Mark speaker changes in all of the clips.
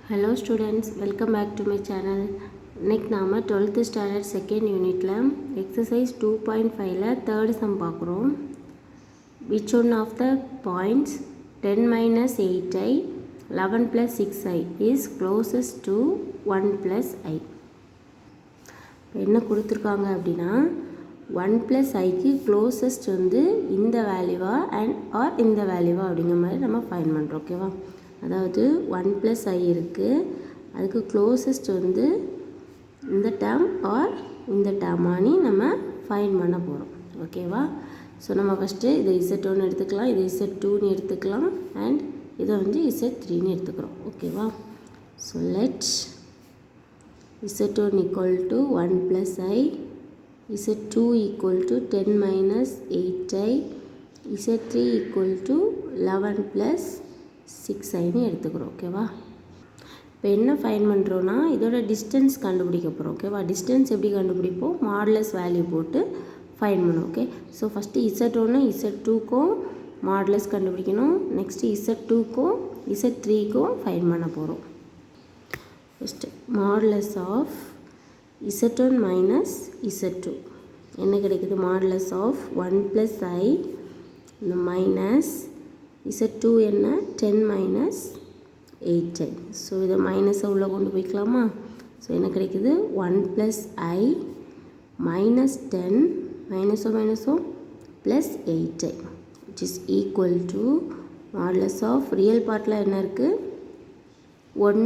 Speaker 1: Hello students, welcome back to my channel. இன்னைக்கு நாம 12th standard second unitல exercise 2.5ல third sum பார்க்குறோம். Which one of the points 10 minus 8i 11 plus 6i is closest to 1 plus i? என்ன கொடுத்துருக்காங்க அப்படின்னா 1 plus iக்கு closest வந்து இந்த வேல்யூவா or இந்த வேல்யூவா அப்படிங்கிற மாதிரி நம்ம ஃபைண்ட் பண்ணுறோம். ஓகேவா? அதாவது 1 plus i இருக்குது, அதுக்கு க்ளோசஸ்ட் வந்து இந்த டேர்ம் ஆர் இந்த டேர்மானி நம்ம ஃபைண்ட் பண்ண போகிறோம். ஓகேவா? ஸோ நம்ம ஃபஸ்ட்டு இதை Z1 எடுத்துக்கலாம், இதை Z2ன்னு எடுத்துக்கலாம், அண்ட் இதை வந்து Z3ன்னு எடுத்துக்கிறோம். ஓகேவா? So let Z1 equal to 1 plus i, Z2 equal to 10 minus 8i, Z3 equal to 11 plus 6iன்னு எடுத்துக்கிறோம். ஓகேவா? இப்போ என்ன ஃபைண்ட் பண்ணுறோன்னா இதோட டிஸ்டன்ஸ் கண்டுபிடிக்க போகிறோம். ஓகேவா? டிஸ்டன்ஸ் எப்படி கண்டுபிடிப்போம்? மாடுலஸ் வேல்யூ போட்டு ஃபைண்ட் பண்ணுவோம். ஓகே, ஸோ ஃபஸ்ட்டு Z1 Z2க்கும் மாடுலஸ் கண்டுபிடிக்கணும். நெக்ஸ்ட்டு Z2க்கும் Z3க்கும் ஃபைண்ட் பண்ண போகிறோம். First modulus of Z1 minus Z2 என்ன கிடைக்குது? மாடுலஸ் ஆஃப் 1 plus i இந்த மைனஸ் Z2 என்ன? 10 minus 8i. ஸோ இதை மைனஸை உள்ளே கொண்டு போய்க்கலாமா? ஸோ என்ன கிடைக்குது? 1 plus i minus 10 மைனஸோ plus 8i which is equal to modulus of real பார்ட்டில் என்ன இருக்குது? 1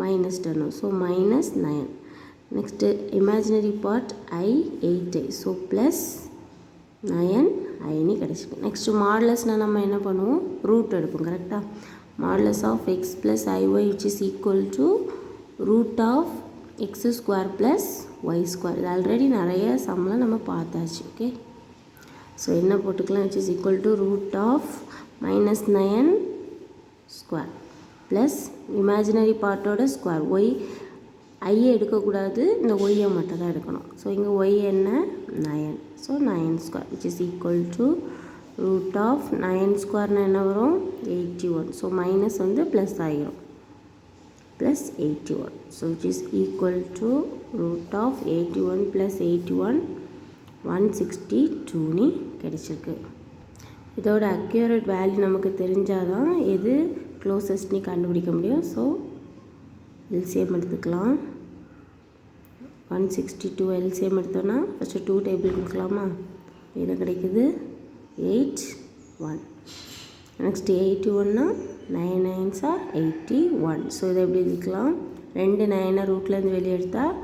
Speaker 1: minus 10, so minus 9. Next imaginary part i 8i, so plus 9i கிடச்சிருக்கு. நெக்ஸ்ட்டு மாடுலஸ்னால் நம்ம என்ன பண்ணுவோம்? ரூட் எடுப்போம். கரெக்டாக? Modulus of x plus i y which is equal to root of x square plus y square. இது ஆல்ரெடி நிறைய சம்மில் நம்ம பார்த்தாச்சு. ஓகே, ஸோ என்ன போட்டுக்கலாம்? Which is equal to root of minus 9 square plus imaginary பார்ட்டோட ஸ்கொயர். ஒய் ஐயை எடுக்கக்கூடாது, இந்த ஒய்யை மட்டும் தான் எடுக்கணும். ஸோ இங்கே ஒய் என்ன? 9, so 9 square which is equal to root of 9 ஸ்கொயர்னால் என்ன வரும்? 81. ஸோ மைனஸ் வந்து ப்ளஸ் ஆகிரும், plus 81. So which is equal to root of 81 plus 81 162ன்னு கிடச்சிருக்கு. இதோட அக்யூரேட் வேல்யூ நமக்கு தெரிஞ்சால் தான் எது க்ளோசஸ்ட்னு கண்டுபிடிக்க முடியும். ஸோ எல்சிஎம் எடுத்துக்கலாம். 162 எல்சிஎம் எடுத்தோன்னா ஃபஸ்ட்டு 2 டேபிள் கொடுக்கலாமா? என்ன கிடைக்குது? 81. Next 81னா 9 9s are 81. ஸோ இதை எப்படி எடுக்கலாம்? 2 9 ரூட்லேருந்து வெளியே எடுத்தால்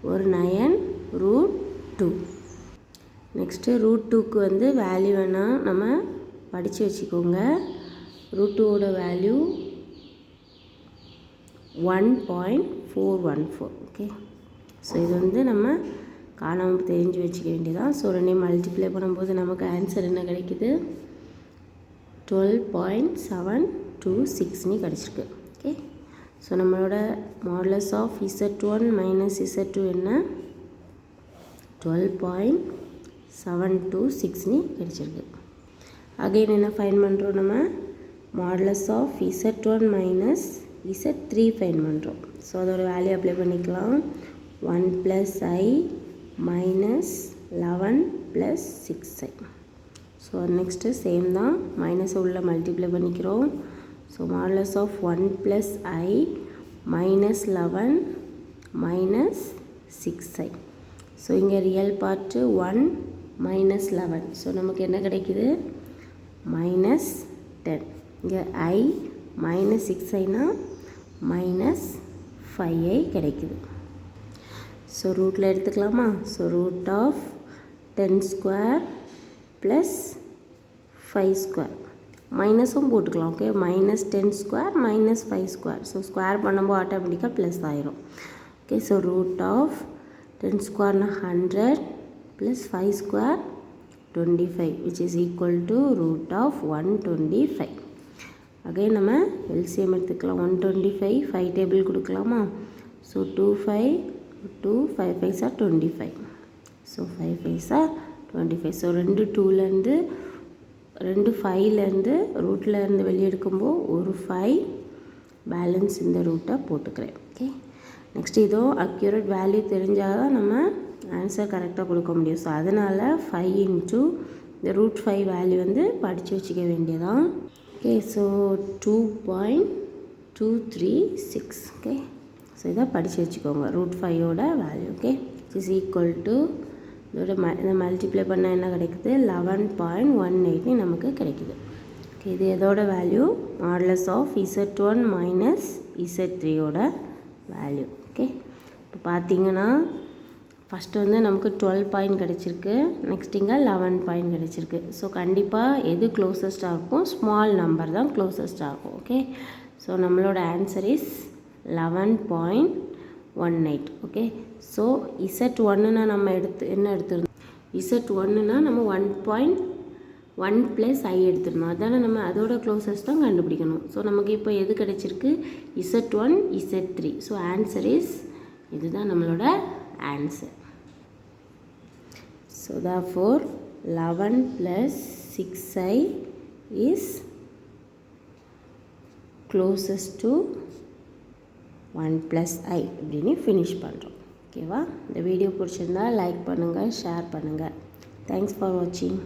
Speaker 1: ஒரு 9 ரூட் 2. நெக்ஸ்ட்டு ரூட் 2க்கு வந்து வேல்யூ வேணால் நம்ம படித்து வச்சுக்கோங்க. ரூட் 2வோட வேல்யூ 1.414. ஓகே, ஸோ இது வந்து நம்ம காணாமல் தெரிஞ்சு வச்சுக்க வேண்டியதான். ஸோ ரெண்டையும் மல்டிப்ளை பண்ணும்போது நமக்கு ஆன்சர் என்ன கிடைக்குது? 12.726ன்னு கிடச்சிருக்கு. ஓகே, ஸோ நம்மளோட modulus of Z1 minus Z2 என்ன? 12.726ன்னு கிடச்சிருக்கு. அகைன் என்ன ஃபைண்ட் பண்ணுறோம்? நம்ம modulus of Z1 minus Z3 find பண்ணுறோம். ஸோ அதோட வேல்யூ அப்ளை பண்ணிக்கலாம். 1 plus i minus 11 plus 6i. So next same தான், மைனஸை உள்ள மல்டிப்ளை பண்ணிக்கிறோம். So modulus of 1 plus i minus 11 minus 6i. So இங்கே ரியல் பார்ட்டு 1 minus 11, ஸோ நமக்கு என்ன கிடைக்குது? minus 10. இங்கே i minus 6iனா minus 5i கிடைக்குது. ஸோ ரூட்டில் எடுத்துக்கலாமா? So root of 10 square plus 5 square, மைனஸும் போட்டுக்கலாம். Okay, minus 10 square minus 5 square. So square பண்ணும்போது ஆட்டோமேட்டிக்காக ப்ளஸ் ஆயிரும். ஓகே, ஸோ ரூட் ஆஃப் 10 ஸ்கொயர்னா 100 plus 5 square 25 which is equal to root of 125. Again நம்ம எல்சிஎம் எடுத்துக்கலாம். 125 5 டேபிள் கொடுக்கலாமா? So 2 5 2 5 5s are 25. So 5 5s are 25. So 2 2லேருந்து 2 5லேருந்து ரூட்லேருந்து வெளியே எடுக்கும்போது ஒரு 5 பேலன்ஸ் இந்த ரூட்டை போட்டுக்கிறேன். ஓகே, நெக்ஸ்ட் இதுவும் அக்யூரேட் வேல்யூ தெரிஞ்சால் தான் நம்ம ஆன்சர் கரெக்டாக கொடுக்க முடியும். ஸோ அதனால் 5 இன்ட்டு இந்த √5 வேல்யூ வந்து படித்து வச்சுக்க வேண்டியதான். Okay, so 2.236. ஓகே, ஸோ இதை படித்து வச்சுக்கோங்க √5ஓட value. Okay, is equal to இதோட இதை மல்டிப்ளை பண்ணால் என்ன கிடைக்குது, 11.18 நமக்கு கிடைக்குது. ஓகே, இது எதோட value, modulus of Z1 minus Z3ஓட வேல்யூ. ஓகே, இப்போ பார்த்தீங்கன்னா ஃபஸ்ட்டு வந்து நமக்கு 12 பாயிண்ட் கிடச்சிருக்கு, நெக்ஸ்ட் இங்கே 11 பாயிண்ட் கிடச்சிருக்கு. ஸோ கண்டிப்பாக எது க்ளோசஸ்ட்டாக இருக்கும், ஸ்மால் நம்பர் தான் க்ளோசஸ்ட்டாக இருக்கும். ஓகே, ஸோ நம்மளோட ஆன்சர் இஸ் 11.18. ஓகே, ஸோ Z1னா நம்ம என்ன எடுத்துருந்தோம், Z1னா நம்ம 1.1 + I எடுத்துருந்தோம். அதான நம்ம அதோட க்ளோசஸ்ட் தான் கண்டுபிடிக்கணும். ஸோ நமக்கு இப்போ எது கிடச்சிருக்கு, Z1 Z3. So answer is இதுதான் நம்மளோட answer. So therefore 11 + 6I is closest to 1 + I அப்படின்னு ஃபினிஷ் பண்ணுறோம். ஓகேவா, இந்த வீடியோ பிடிச்சிருந்தா லைக் பண்ணுங்கள், ஷேர் பண்ணுங்கள். தேங்க்ஸ் ஃபார் வாட்சிங்.